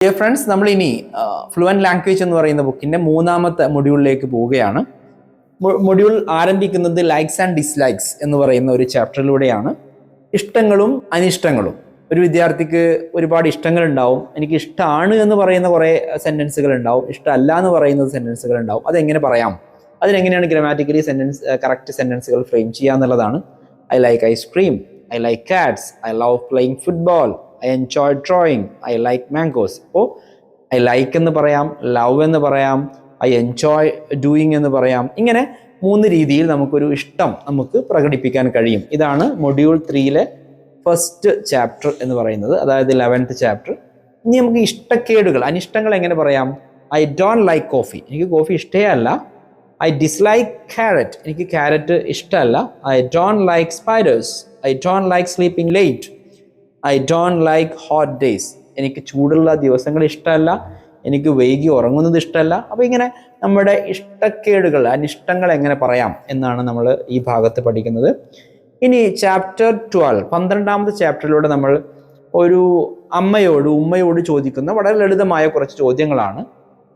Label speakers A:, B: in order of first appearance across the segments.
A: Dear friends, നമ്മൾ ഇനി fluent language എന്ന് പറയുന്ന ബുക്കിന്റെ മൂന്നാമത്തെ മൊഡ്യൂളിലേക്ക് പോവുകയാണ്. മൊഡ്യൂൾ ആരംഭിക്കുന്നത് ലൈക്സ് ആൻഡ് ഡിസ്ലൈക്സ് എന്ന് പറയുന്ന ഒരു ചാപ്റ്ററിലൂടെയാണ്. ഇഷ്ടങ്ങളും അനിഷ്ടങ്ങളും. ഒരു വിദ്യാർത്ഥിക്ക് ഒരുപാട് ഇഷ്ടങ്ങൾ ഉണ്ടാവും. എനിക്ക് ഇഷ്ടമാണ് എന്ന് പറയുന്ന കുറേ സെന്റൻസുകൾ ഉണ്ടാവും, ഇഷ്ടമല്ല എന്ന് പറയുന്ന സെന്റൻസുകൾ ഉണ്ടാവും. അതെങ്ങനെ പറയാം, അതിനെങ്ങനെയാണ് ഗ്രാമാറ്റിക്കലി കറക്റ്റ് സെന്റൻസുകൾ ഫ്രെയിം ചെയ്യുക എന്നുള്ളതാണ്. I like ice cream, I like Katz, I love playing football, I enjoy drawing, I like mangoes. അപ്പോൾ ഐ ലൈക്ക് എന്ന് പറയാം, ലവ് എന്ന് പറയാം, ഐ എൻജോയ് ഡൂയിങ് എന്ന് പറയാം. ഇങ്ങനെ 3 രീതിയിൽ നമുക്കൊരു ഇഷ്ടം നമുക്ക് പ്രകടിപ്പിക്കാൻ കഴിയും. ഇതാണ് മൊഡ്യൂൾ 3-ലെ ഫസ്റ്റ് ചാപ്റ്റർ എന്ന് പറയുന്നത്, അതായത് 11th ചാപ്റ്റർ. ഇനി നമുക്ക് ഇഷ്ടക്കേടുകൾ, അനിഷ്ടങ്ങൾ എങ്ങനെ പറയാം? ഐ ഡോണ്ട് ലൈക്ക് കോഫി, എനിക്ക് കോഫി ഇഷ്ടേ അല്ല. ഐ ഡിസ്ലൈക്ക് ക്യാരറ്റ്, എനിക്ക് ക്യാരറ്റ് ഇഷ്ടമല്ല. I don't like spiders, I don't like sleeping late, I don't like hot days, എനിക്ക് ചൂടുള്ള ദിവസങ്ങൾ ഇഷ്ടമല്ല, എനിക്ക് വൈകി ഉറങ്ങുന്നത് ഇഷ്ടമല്ല. അപ്പോൾ ഇങ്ങനെ നമ്മുടെ ഇഷ്ടക്കേടുകൾ, അനിഷ്ടങ്ങൾ എങ്ങനെ പറയാം എന്നാണ് നമ്മൾ ഈ ഭാഗത്ത് പഠിക്കുന്നത്. ഇനി ചാപ്റ്റർ 12, 12ാമത്തെ ചാപ്റ്ററിലൂടെ നമ്മൾ ഒരു ഉമ്മയോട് ചോദിക്കുന്ന വളരെ ലളിതമായ കുറച്ച് ചോദ്യങ്ങളാണ്.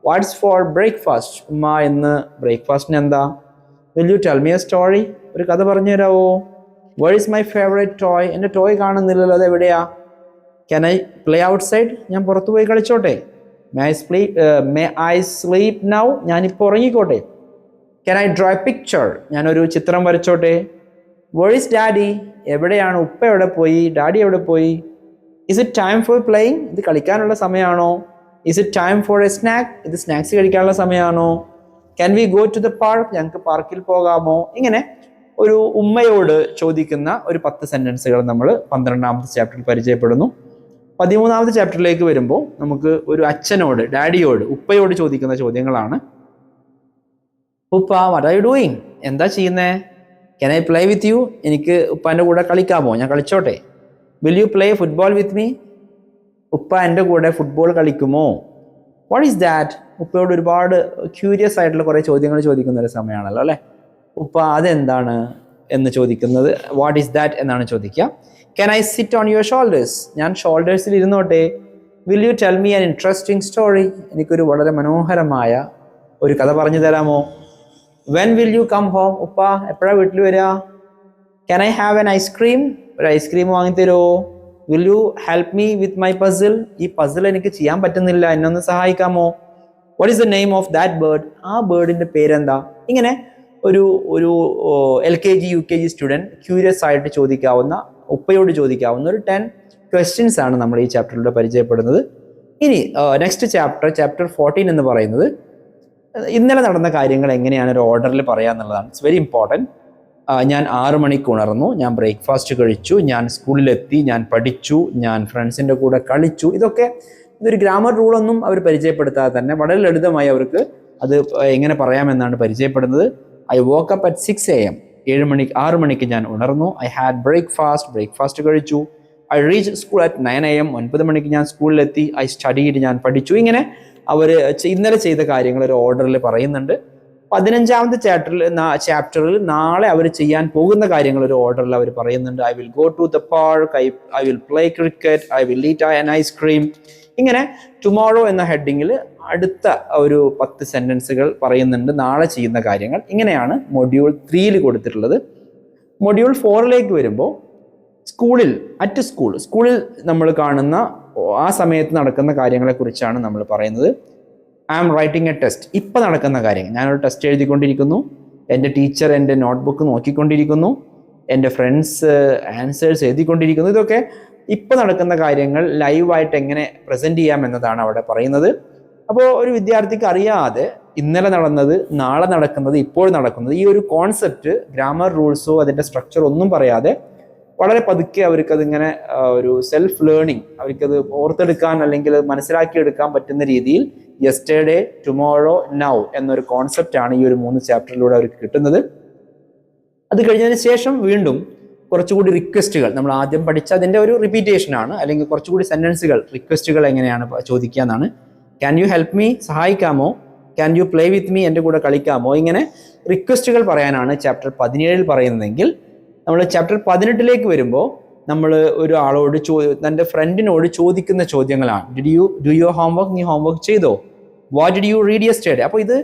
A: What's for breakfast? ഉമ്മ ഇന്ന് ബ്രേക്ക്ഫാസ്റ്റിന് എന്താ? Will you tell me a story? ഒരു കഥ പറഞ്ഞു തരാമോ? Where is my favourite toy? എൻ്റെ ടോയ് കാണുന്നില്ലല്ലോ, അത് എവിടെയാ? Can I play outside? ഞാൻ പുറത്തു പോയി കളിച്ചോട്ടെ? May I sleep now? ഞാനിപ്പോൾ ഉറങ്ങിക്കോട്ടെ? Can I draw a picture? ഞാനൊരു ചിത്രം വരച്ചോട്ടെ? Where is daddy? എവിടെയാണ് ഉപ്പ? എവിടെ പോയി? ഡാഡി എവിടെ പോയി? Is it time for playing? ഇത് കളിക്കാനുള്ള സമയമാണോ? Is it time for a snack? ഇത് സ്നാക്സ് കഴിക്കാനുള്ള സമയമാണോ? Can we go to the park? ഞങ്ങൾക്ക് പാർക്കിൽ പോകാമോ? ഇങ്ങനെ ഒരു ഉമ്മയോട് ചോദിക്കുന്ന ഒരു 10 സെന്റൻസുകൾ നമ്മൾ 12ാമത്തെ ചാപ്റ്ററിൽ പരിചയപ്പെടുന്നു. 13ാമത്തെ ചാപ്റ്ററിലേക്ക് വരുമ്പോൾ നമുക്ക് ഒരു അച്ഛനോട്, ഡാഡിയോട്, ഉപ്പയോട് ചോദിക്കുന്ന ചോദ്യങ്ങളാണ്. ഉപ്പ, വാട്ട് ആർ യു ഡൂയിങ്? എന്താ ചെയ്യുന്നേ? Can I play with you? എനിക്ക് ഉപ്പാൻ്റെ കൂടെ കളിക്കാമോ? ഞാൻ കളിച്ചോട്ടെ? Will you play football with me? ഉപ്പ എൻ്റെ കൂടെ ഫുട്ബോൾ കളിക്കുമോ? What is that? ഉപ്പയോട് ഒരുപാട് ക്യൂരിയസ് ആയിട്ടുള്ള കുറേ ചോദ്യങ്ങൾ ചോദിക്കുന്ന ഒരു സമയമാണല്ലോ അല്ലേ? ഉപ്പ, അതെന്താണ് എന്ന് ചോദിക്കുന്നത് വാട്ട് ഈസ് ദാറ്റ് എന്നാണ് ചോദിക്കുക. Can I sit on your shoulders? ഞാൻ ഷോൾഡേഴ്സിൽ ഇരുന്നോട്ടെ? Will you tell me an interesting story? എനിക്കൊരു വളരെ മനോഹരമായ ഒരു കഥ പറഞ്ഞു തരാമോ? When will you come home? ഉപ്പ എപ്പോഴാണ് വീട്ടിൽ വരിക? Can I have an ice cream? ഒരു ഐസ്ക്രീം വാങ്ങിത്തരുമോ? Will you help me with my puzzle? ഈ പസിൽ എനിക്ക് ചെയ്യാൻ പറ്റുന്നില്ല, എന്നെ ഒന്ന് സഹായിക്കാമോ? What is the name of that bird? ആ ബേർഡിന്റെ പേരെന്താ? ഇങ്ങനെ ഒരു LKG UKG സ്റ്റുഡൻറ് ക്യൂരിയസ് ആയിട്ട് ചോദിക്കാവുന്ന, ഉപ്പയോട് ചോദിക്കാവുന്ന ഒരു 10 ക്വസ്റ്റ്യൻസ് ആണ് നമ്മൾ ഈ ചാപ്റ്ററിലൂടെ പരിചയപ്പെടുന്നത്. ഇനി നെക്സ്റ്റ് ചാപ്റ്റർ 14 എന്ന് പറയുന്നത് ഇന്നലെ നടന്ന കാര്യങ്ങൾ എങ്ങനെയാണ് ഒരു ഓർഡറിൽ പറയാന്നുള്ളതാണ്. It's very important. ഞാൻ 6 മണിക്ക് ഉണർന്നു, ഞാൻ ബ്രേക്ക്ഫാസ്റ്റ് കഴിച്ചു, ഞാൻ സ്കൂളിലെത്തി, ഞാൻ പഠിച്ചു, ഞാൻ ഫ്രണ്ട്സിൻ്റെ കൂടെ കളിച്ചു. ഇതൊരു ഗ്രാമർ റൂളൊന്നും അവർ പരിചയപ്പെടുത്താതെ തന്നെ വളരെ ലളിതമായി അവർക്ക് അത് എങ്ങനെ പറയാമെന്നാണ് പരിചയപ്പെടുന്നത്. I woke up at 6 AM. 6 മണിക്ക് ഞാൻ ഉണർന്നു. ഐ ഹാഡ് ബ്രേക്ക്ഫാസ്റ്റ് കഴിച്ചു. I reach school at 9 AM. 9 മണിക്ക് ഞാൻ സ്കൂളിലെത്തി. ഐ സ്റ്റഡീഡ്, ഞാൻ പഠിച്ചു. ഇങ്ങനെ അവർ ഇന്നലെ ചെയ്ത കാര്യങ്ങൾ ഒരു ഓർഡറിൽ പറയുന്നുണ്ട്. 15ാമത്തെ ചാപ്റ്ററിൽ നാളെ അവർ ചെയ്യാൻ പോകുന്ന കാര്യങ്ങൾ ഒരു ഓർഡറിൽ അവർ പറയുന്നുണ്ട്. I will go to the park, I will play cricket, I will eat an ice cream. ഇങ്ങനെ ടുമോറോ എന്ന ഹെഡിങ്ങിൽ അടുത്ത ഒരു 10 സെന്റൻസുകൾ പറയുന്നുണ്ട്, നാളെ ചെയ്യുന്ന കാര്യങ്ങൾ. ഇങ്ങനെയാണ് മൊഡ്യൂൾ 3-ൽ കൊടുത്തിട്ടുള്ളത്. മൊഡ്യൂൾ 4-ലേക്ക് വരുമ്പോൾ സ്കൂളിൽ നമ്മൾ കാണുന്ന ആ സമയത്ത് നടക്കുന്ന കാര്യങ്ങളെക്കുറിച്ചാണ് നമ്മൾ പറയുന്നത്. I am writing a test. ഇപ്പം നടക്കുന്ന കാര്യങ്ങൾ, ഞാനൊരു ടെസ്റ്റ് എഴുതിക്കൊണ്ടിരിക്കുന്നു, എൻ്റെ ടീച്ചർ എൻ്റെ നോട്ട്ബുക്ക് നോക്കിക്കൊണ്ടിരിക്കുന്നു, എൻ്റെ ഫ്രണ്ട്സ് ആൻസേഴ്സ് എഴുതിക്കൊണ്ടിരിക്കുന്നു. ഇതൊക്കെ ഇപ്പം നടക്കുന്ന കാര്യങ്ങൾ ലൈവായിട്ട് എങ്ങനെ പ്രസൻറ്റ് ചെയ്യാം എന്നതാണ് അവിടെ പറയുന്നത്. അപ്പോൾ ഒരു വിദ്യാർത്ഥിക്ക് അറിയാതെ ഇന്നലെ നടന്നത്, നാളെ നടക്കുന്നത്, ഇപ്പോൾ നടക്കുന്നത്, ഈ ഒരു കോൺസെപ്റ്റ്, ഗ്രാമർ റൂൾസോ അതിൻ്റെ സ്ട്രക്ചർ ഒന്നും പറയാതെ വളരെ പതുക്കെ അവർക്കതിങ്ങനെ ഒരു സെൽഫ് ലേണിംഗ്, അവർക്കത് ഓർത്തെടുക്കാൻ അല്ലെങ്കിൽ മനസ്സിലാക്കിയെടുക്കാൻ പറ്റുന്ന രീതിയിൽ യെസ്റ്റർഡേ, ടുമോറോ, നൗ എന്നൊരു കോൺസെപ്റ്റാണ് ഈ ഒരു 3 ചാപ്റ്ററിലൂടെ അവർക്ക് കിട്ടുന്നത്. അത് കഴിഞ്ഞതിന് ശേഷം വീണ്ടും കുറച്ചുകൂടി റിക്വസ്റ്റുകൾ, നമ്മൾ ആദ്യം പഠിച്ച അതിൻ്റെ ഒരു റിപ്പീറ്റേഷനാണ്, അല്ലെങ്കിൽ കുറച്ചുകൂടി സെന്റൻസുകൾ, റിക്വസ്റ്റുകൾ എങ്ങനെയാണ് ചോദിക്കുക എന്നാണ്. Can you help me? സഹായിക്കാമോ? Can you play with me? എൻ്റെ കൂടെ കളിക്കാമോ? ഇങ്ങനെ റിക്വസ്റ്റുകൾ പറയാനാണ് ചാപ്റ്റർ 17-ൽ പറയുന്നതെങ്കിൽ, നമ്മൾ ചാപ്റ്റർ 18-ലേക്ക് വരുമ്പോൾ നമ്മൾ ഒരാളോട് തൻ്റെ ഫ്രണ്ടിനോട് ചോദിക്കുന്ന ചോദ്യങ്ങളാണ്. ഡു യു ഹോംവർക്ക്, നീ ഹോംവർക്ക് ചെയ്തോ? What did you read yesterday? അപ്പോൾ ഇത്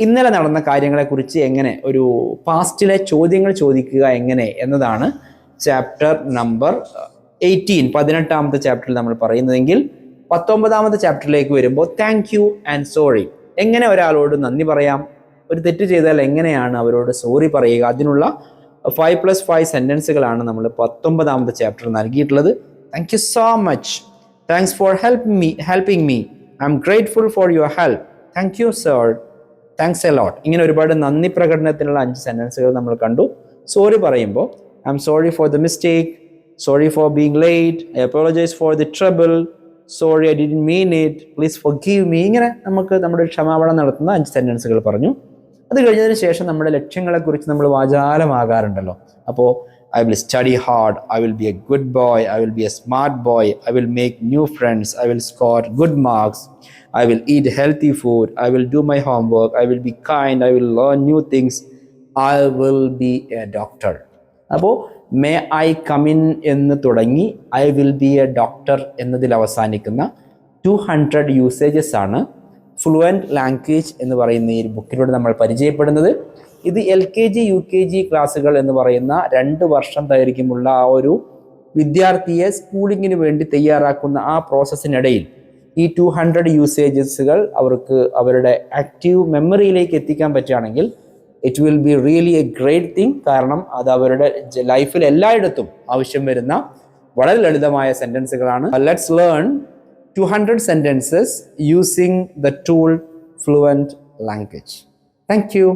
A: ഇന്നലെ നടന്ന കാര്യങ്ങളെക്കുറിച്ച് എങ്ങനെ ഒരു പാസ്റ്റിലെ ചോദ്യങ്ങൾ ചോദിക്കുക എങ്ങനെ എന്നതാണ് ചാപ്റ്റർ നമ്പർ 18, 18ാമത്തെ ചാപ്റ്ററിൽ നമ്മൾ പറയുന്നതെങ്കിൽ 19ാമത്തെ ചാപ്റ്ററിലേക്ക് വരുമ്പോൾ താങ്ക് യു ആൻഡ് സോറി, എങ്ങനെ ഒരാളോട് നന്ദി പറയാം, ഒരു തെറ്റ് ചെയ്താൽ എങ്ങനെയാണ് അവരോട് സോറി പറയുക, അതിനുള്ള 5+5 സെൻറ്റൻസുകളാണ് നമ്മൾ 19ാമത്തെ ചാപ്റ്ററിൽ നൽകിയിട്ടുള്ളത്. Thank you so much, thanks for helping me, I M grateful for your help, thank you sir, thanks a lot. ഇങ്ങനെ ഒരുപാട് നന്ദി പ്രകടനത്തിനുള്ള 5 സെൻറ്റൻസുകൾ നമ്മൾ കണ്ടു. സോറി പറയുമ്പോൾ I am sorry for the mistake, sorry for being late, I apologise for the trouble, sorry I didn't mean it, please forgive me. ഇങ്ങനെ നമുക്ക് നമ്മുടെ ക്ഷമാപണം നടത്തുന്ന 5 സെൻറ്റൻസുകൾ പറഞ്ഞു. അത് കഴിഞ്ഞതിന് ശേഷം നമ്മുടെ ലക്ഷ്യങ്ങളെക്കുറിച്ച് നമ്മൾ വാചാലമാകാറുണ്ടല്ലോ. അപ്പോൾ I will study hard, I will be a good boy, I will be a smart boy, I will make new friends, I will score good marks, I will eat healthy food, I will do my homework, I will be kind, I will learn new things, I will be a doctor. അപ്പോൾ may I come in എന്ന് തുടങ്ങി I will be A doctor എന്നതിൽ അവസാനിക്കുന്ന 200 usages ആണ് fluent language എന്ന് പറയുന്ന ഈ ബുക്കിലൂടെ നമ്മൾ പരിചയപ്പെടുന്നത്. ഇത് LKG UKG ക്ലാസ്സുകൾ എന്ന് പറയുന്ന 2 വർഷം ദൈർഘ്യമുള്ള ആ ഒരു വിദ്യാർത്ഥിയെ സ്കൂളിങ്ങിന് വേണ്ടി തയ്യാറാക്കുന്ന ആ പ്രോസസ്സിനിടയിൽ ഈ 200 യൂസേജസുകൾ അവർക്ക് അവരുടെ ആക്റ്റീവ് മെമ്മറിയിലേക്ക് എത്തിക്കാൻ പറ്റുകയാണെങ്കിൽ it will be really a great thing. കാരണം അത് അവരുടെ ലൈഫിൽ എല്ലായിടത്തും ആവശ്യം വരുന്ന വളരെ ലളിതമായ സെൻറ്റൻസുകളാണ്. Let's learn 200 sentences using the tool Fluent Language. Thank you.